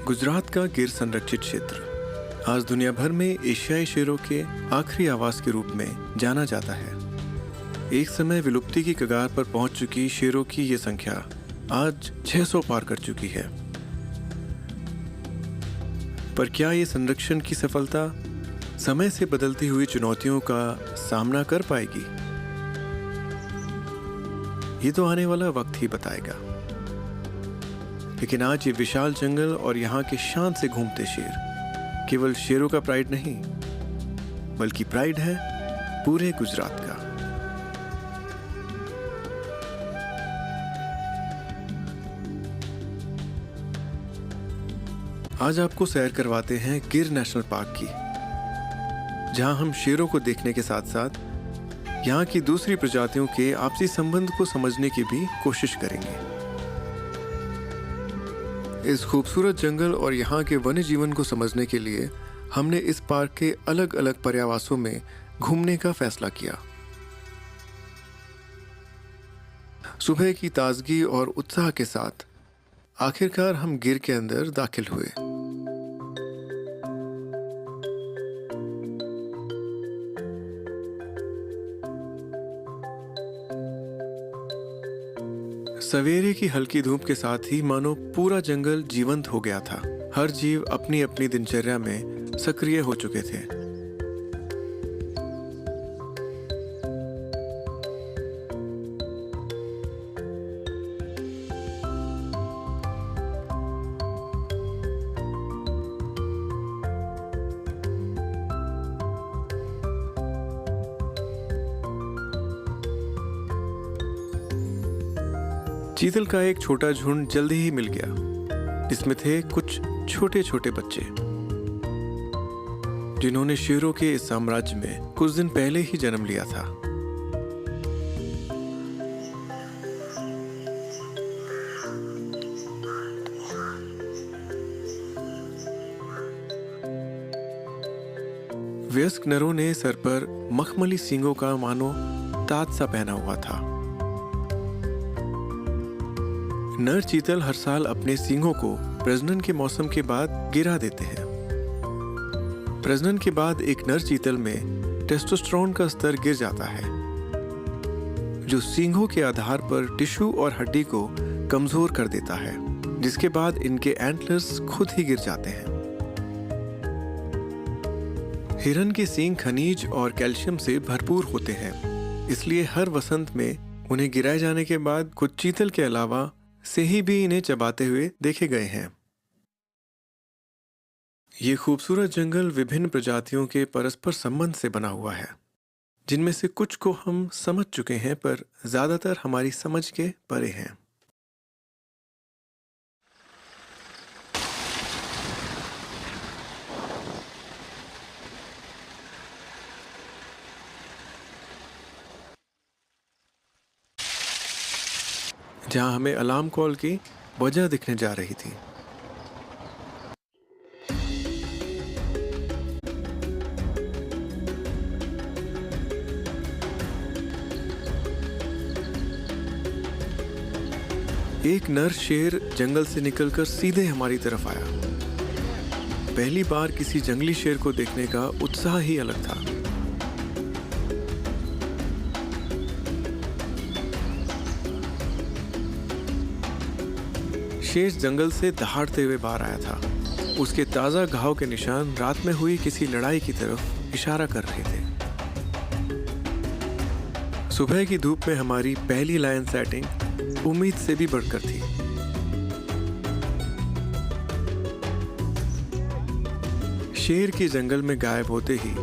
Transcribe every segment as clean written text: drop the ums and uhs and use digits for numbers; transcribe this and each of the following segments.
गुजरात का गिर संरक्षित क्षेत्र आज दुनिया भर में एशियाई शेरों के आखिरी आवास के रूप में जाना जाता है। एक समय विलुप्ति की कगार पर पहुंच चुकी शेरों की ये संख्या आज 600 पार कर चुकी है। पर क्या ये संरक्षण की सफलता समय से बदलती हुई चुनौतियों का सामना कर पाएगी? ये तो आने वाला वक्त ही बताएगा। लेकिन आज ये विशाल जंगल और यहाँ के शान से घूमते शेर केवल शेरों का प्राइड नहीं, बल्कि प्राइड है पूरे गुजरात का। आज आपको सैर करवाते हैं गिर नेशनल पार्क की, जहां हम शेरों को देखने के साथ साथ यहाँ की दूसरी प्रजातियों के आपसी संबंध को समझने की भी कोशिश करेंगे। इस खूबसूरत जंगल और यहाँ के वन्य जीवन को समझने के लिए हमने इस पार्क के अलग अलग पर्यावासों में घूमने का फैसला किया। सुबह की ताजगी और उत्साह के साथ आखिरकार हम गिर के अंदर दाखिल हुए। सवेरे की हल्की धूप के साथ ही मानो पूरा जंगल जीवंत हो गया था। हर जीव अपनी अपनी दिनचर्या में सक्रिय हो चुके थे। चीतल का एक छोटा झुंड जल्दी ही मिल गया, जिसमें थे कुछ छोटे छोटे बच्चे जिन्होंने शेरों के इस साम्राज्य में कुछ दिन पहले ही जन्म लिया था। वयस्क नरों ने सर पर मखमली सींगों का मानो ताज सा पहना हुआ था। नर चीतल हर साल अपने सींगों को प्रजनन के मौसम के बाद गिरा देते हैं। प्रजनन के बाद एक नर चीतल में टेस्टोस्टेरोन का स्तर गिर जाता है, जो सींगों के आधार पर टिश्यू और हड्डी को कमजोर कर देता है, जिसके बाद इनके एंटलर्स खुद ही गिर जाते हैं। हिरन के सींग खनिज और कैल्शियम से भरपूर होते हैं, इसलिए हर वसंत में उन्हें गिराए जाने के बाद कुछ चीतल के अलावा से ही भी इन्हें चबाते हुए देखे गए हैं। ये खूबसूरत जंगल विभिन्न प्रजातियों के परस्पर संबंध से बना हुआ है, जिनमें से कुछ को हम समझ चुके हैं, पर ज्यादातर हमारी समझ के परे हैं। जहां हमें अलार्म कॉल की वजह दिखने जा रही थी। एक नर शेर जंगल से निकलकर सीधे हमारी तरफ आया। पहली बार किसी जंगली शेर को देखने का उत्साह ही अलग था। शेष जंगल से दहाड़ते हुए बाहर आया था। उसके ताजा घाव के निशान रात में हुई किसी लड़ाई की तरफ इशारा कर रहे थे। सुबह की धूप में हमारी पहली लायन साइटिंग उम्मीद से भी बढ़कर थी। शेर के जंगल में गायब होते ही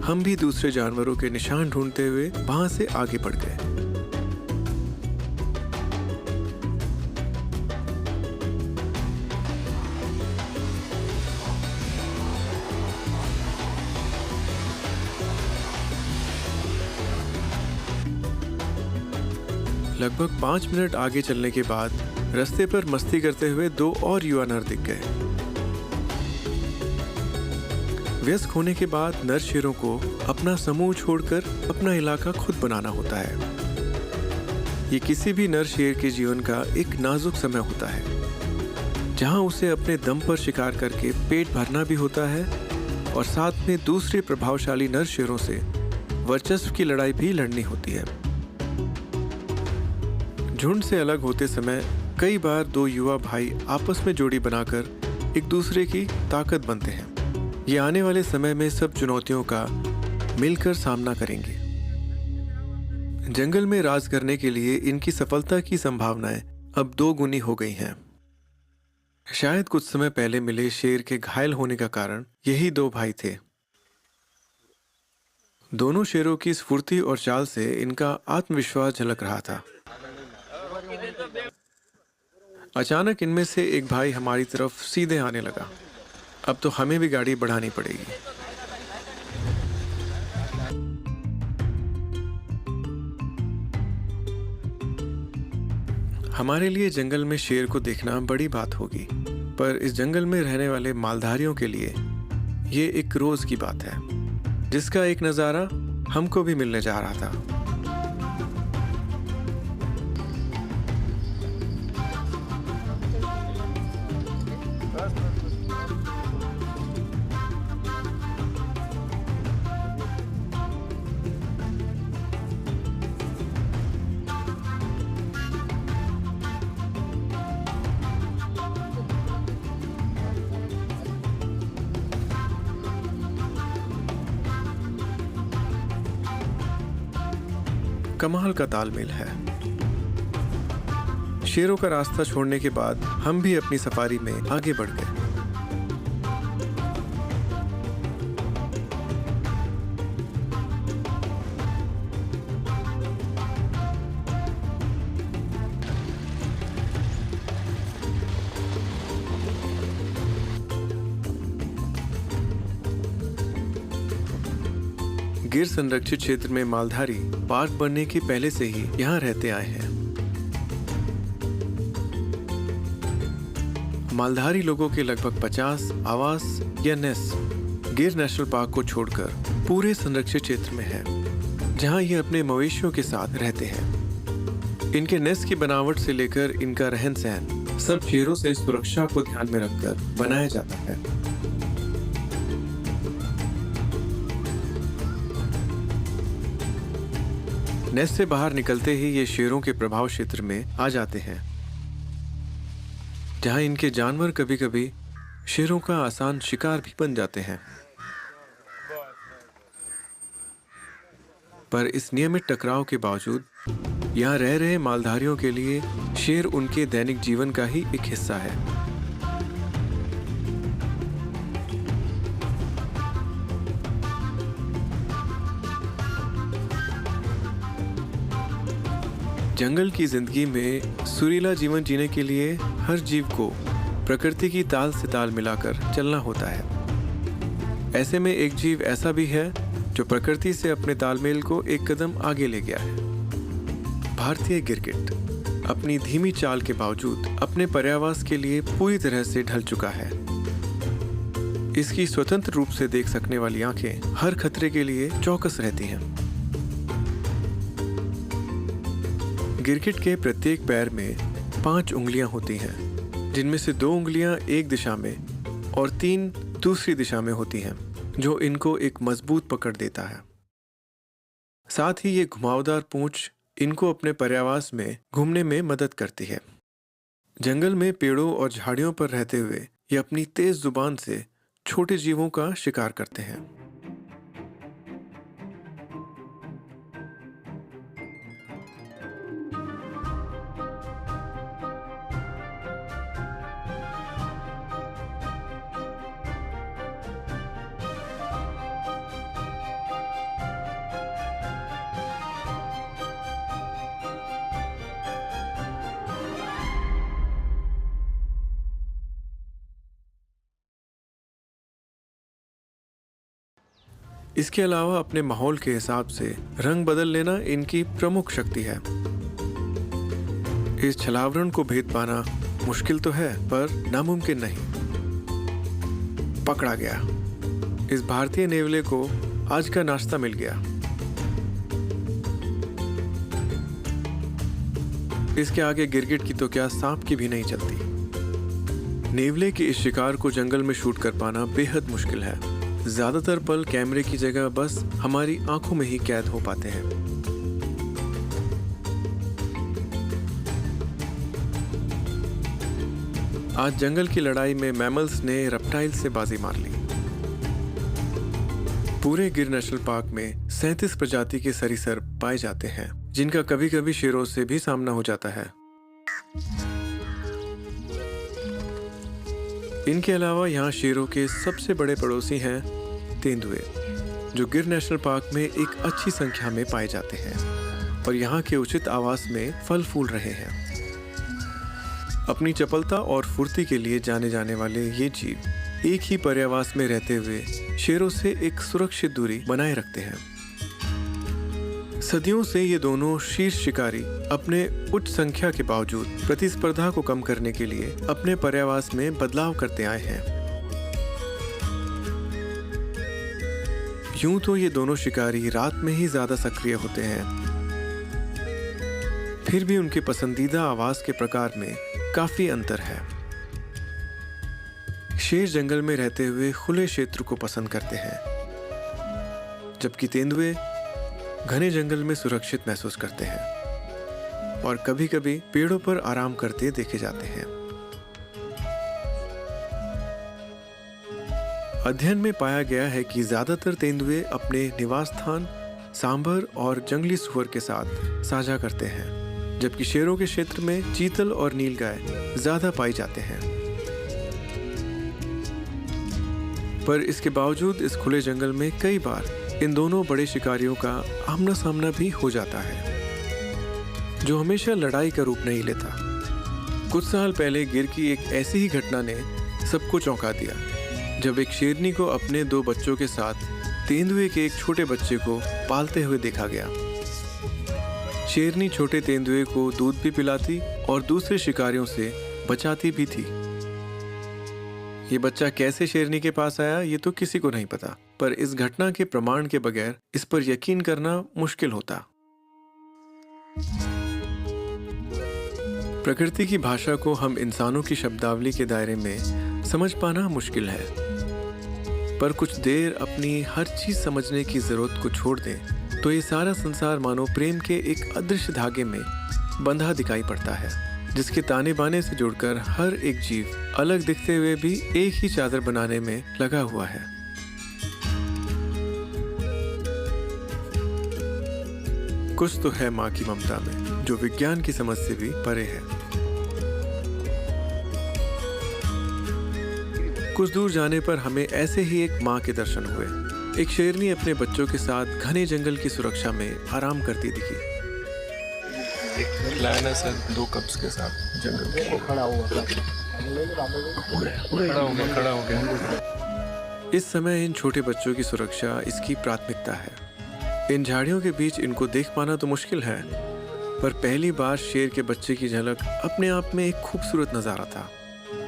हम भी दूसरे जानवरों के निशान ढूंढते हुए वहां से आगे बढ़ गए। लगभग 5 मिनट आगे चलने के बाद रास्ते पर मस्ती करते हुए 2 और युवा नर दिख गए। वयस्क होने के बाद नर शेरों को अपना समूह छोड़कर अपना इलाका खुद बनाना होता है। ये किसी भी नर शेर के जीवन का एक नाजुक समय होता है। जहां उसे अपने दम पर शिकार करके पेट भरना भी होता है और साथ में दूसरे प्रभावशाली नर शेरों से वर्चस्व की लड़ाई भी लड़नी होती है। झुंड से अलग होते समय कई बार दो युवा भाई आपस में जोड़ी बनाकर एक दूसरे की ताकत बनते हैं। ये आने वाले समय में सब चुनौतियों का मिलकर सामना करेंगे। जंगल में राज करने के लिए इनकी सफलता की संभावनाएं अब 2 गुनी हो गई हैं। शायद कुछ समय पहले मिले शेर के घायल होने का कारण यही 2 भाई थे। दोनों शेरों की स्फूर्ति और चाल से इनका आत्मविश्वास झलक रहा था। अचानक इनमें से एक भाई हमारी तरफ सीधे आने लगा। अब तो हमें भी गाड़ी बढ़ानी पड़ेगी। हमारे लिए जंगल में शेर को देखना बड़ी बात होगी, पर इस जंगल में रहने वाले मालधारियों के लिए ये एक रोज की बात है, जिसका एक नज़ारा हमको भी मिलने जा रहा था। कमाल का तालमेल है। शेरों का रास्ता छोड़ने के बाद हम भी अपनी सफारी में आगे बढ़ गए। गिर संरक्षित क्षेत्र में मालधारी पार्क बनने के पहले से ही यहाँ रहते आए हैं। मालधारी लोगों के लगभग 50 आवास या नेस्ट गिर नेशनल पार्क को छोड़कर पूरे संरक्षित क्षेत्र में है, जहाँ ये अपने मवेशियों के साथ रहते हैं। इनके नेस्ट की बनावट से लेकर इनका रहन सहन सब शेरों से सुरक्षा को ध्यान में रखकर बनाया जाता है। नेस्ट से बाहर निकलते ही ये शेरों के प्रभाव क्षेत्र में आ जाते हैं, जहां इनके जानवर कभी कभी शेरों का आसान शिकार भी बन जाते हैं। पर इस नियमित टकराव के बावजूद यहाँ रह रहे मालधारियों के लिए शेर उनके दैनिक जीवन का ही एक हिस्सा है। जंगल की जिंदगी में सुरीला जीवन जीने के लिए हर जीव को प्रकृति की ताल से ताल मिलाकर चलना होता है। ऐसे में एक जीव ऐसा भी है जो प्रकृति से अपने तालमेल को एक कदम आगे ले गया है। भारतीय गिरगिट अपनी धीमी चाल के बावजूद अपने पर्यावास के लिए पूरी तरह से ढल चुका है। इसकी स्वतंत्र रूप से देख सकने वाली आंखें हर खतरे के लिए चौकस रहती हैं। गिरगिट के प्रत्येक पैर में 5 उंगलियां होती हैं, जिनमें से 2 उंगलियां एक दिशा में और 3 दूसरी दिशा में होती हैं, जो इनको एक मजबूत पकड़ देता है। साथ ही ये घुमावदार पूंछ इनको अपने पर्यावास में घूमने में मदद करती है। जंगल में पेड़ों और झाड़ियों पर रहते हुए ये अपनी तेज जुबान से छोटे जीवों का शिकार करते हैं। इसके अलावा अपने माहौल के हिसाब से रंग बदल लेना इनकी प्रमुख शक्ति है। इस छलावरण को भेद पाना मुश्किल तो है, पर नामुमकिन नहीं। पकड़ा गया। इस भारतीय नेवले को आज का नाश्ता मिल गया। इसके आगे गिरगिट की तो क्या सांप की भी नहीं चलती। नेवले के इस शिकार को जंगल में शूट कर पाना बेहद मुश्किल है। ज्यादातर पल कैमरे की जगह बस हमारी आंखों में ही कैद हो पाते हैं। आज जंगल की लड़ाई में मैमल्स ने रेप्टाइल से बाजी मार ली। पूरे गिर नेशनल पार्क में 37 प्रजाति के सरीसृप पाए जाते हैं, जिनका कभी कभी शेरों से भी सामना हो जाता है। इनके अलावा यहाँ शेरों के सबसे बड़े पड़ोसी हैं तेंदुए, जो गिर नेशनल पार्क में एक अच्छी संख्या में पाए जाते हैं और यहाँ के उचित आवास में फल फूल रहे हैं। अपनी चपलता और फुर्ती के लिए जाने जाने वाले ये जीव एक ही पर्यावास में रहते हुए शेरों से एक सुरक्षित दूरी बनाए रखते हैं। सदियों से ये दोनों शीर्ष शिकारी अपने उच्च संख्या के बावजूद प्रतिस्पर्धा को कम करने के लिए अपने पर्यावास में बदलाव करते आए हैं। यूं तो ये दोनों शिकारी रात में ही ज्यादा सक्रिय होते हैं, फिर भी उनके पसंदीदा आवास के प्रकार में काफी अंतर है। शेर जंगल में रहते हुए खुले क्षेत्र को पसंद करते हैं, जबकि तेंदुए घने जंगल में सुरक्षित महसूस करते हैं और कभी-कभी पेड़ों पर आराम करते देखे जाते हैं। अध्ययन में पाया गया है कि ज्यादातर तेंदुए अपने निवास स्थान सांभर और जंगली सुअर के साथ साझा करते हैं, जबकि शेरों के क्षेत्र में चीतल और नीलगाय ज्यादा पाई जाते हैं। पर इसके बावजूद इस खुले जंगल में कई बार इन दोनों बड़े शिकारियों का आमना सामना भी हो जाता है, जो हमेशा लड़ाई का रूप नहीं लेता। कुछ साल पहले गिर की एक ऐसी ही घटना ने सबको चौंका दिया, जब एक शेरनी को अपने 2 बच्चों के साथ तेंदुए के एक छोटे बच्चे को पालते हुए देखा गया। शेरनी छोटे तेंदुए को दूध भी पिलाती और दूसरे शिकारियों से बचाती भी थी। ये बच्चा कैसे शेरनी के पास आया ये तो किसी को नहीं पता, पर इस घटना के प्रमाण के बगैर इस पर यकीन करना मुश्किल होता। प्रकृति की भाषा को हम इंसानों की शब्दावली के दायरे में समझ पाना मुश्किल है, पर कुछ देर अपनी हर चीज समझने की जरूरत को छोड़ दें तो ये सारा संसार मानो प्रेम के एक अदृश्य धागे में बंधा दिखाई पड़ता है, जिसके ताने बाने से जुड़कर हर एक जीव अलग दिखते हुए भी एक ही चादर बनाने में लगा हुआ है। कुछ तो है माँ की ममता में, जो विज्ञान की समझ से भी परे है। कुछ दूर जाने पर हमें ऐसे ही एक माँ के दर्शन हुए। एक शेरनी अपने बच्चों के साथ घने जंगल की सुरक्षा में आराम करती दिखी। एक लायनेस है 2 कप्स के साथ जंगल में खड़ा हो गया। इस समय इन छोटे बच्चों की सुरक्षा इसकी प्राथमिकता है। इन झाड़ियों के बीच इनको देख पाना तो मुश्किल है, पर पहली बार शेर के बच्चे की झलक अपने आप में एक खूबसूरत नजारा था।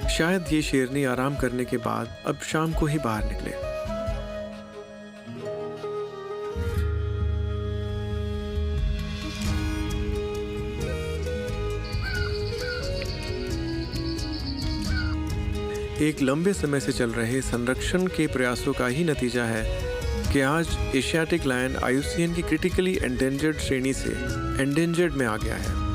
शायद ये शेरनी आराम करने के बाद अब शाम को ही बाहर निकले। एक लंबे समय से चल रहे संरक्षण के प्रयासों का ही नतीजा है कि आज एशियाटिक लायन IUCN की क्रिटिकली एंडेंजर्ड श्रेणी से एंडेंजर्ड में आ गया है।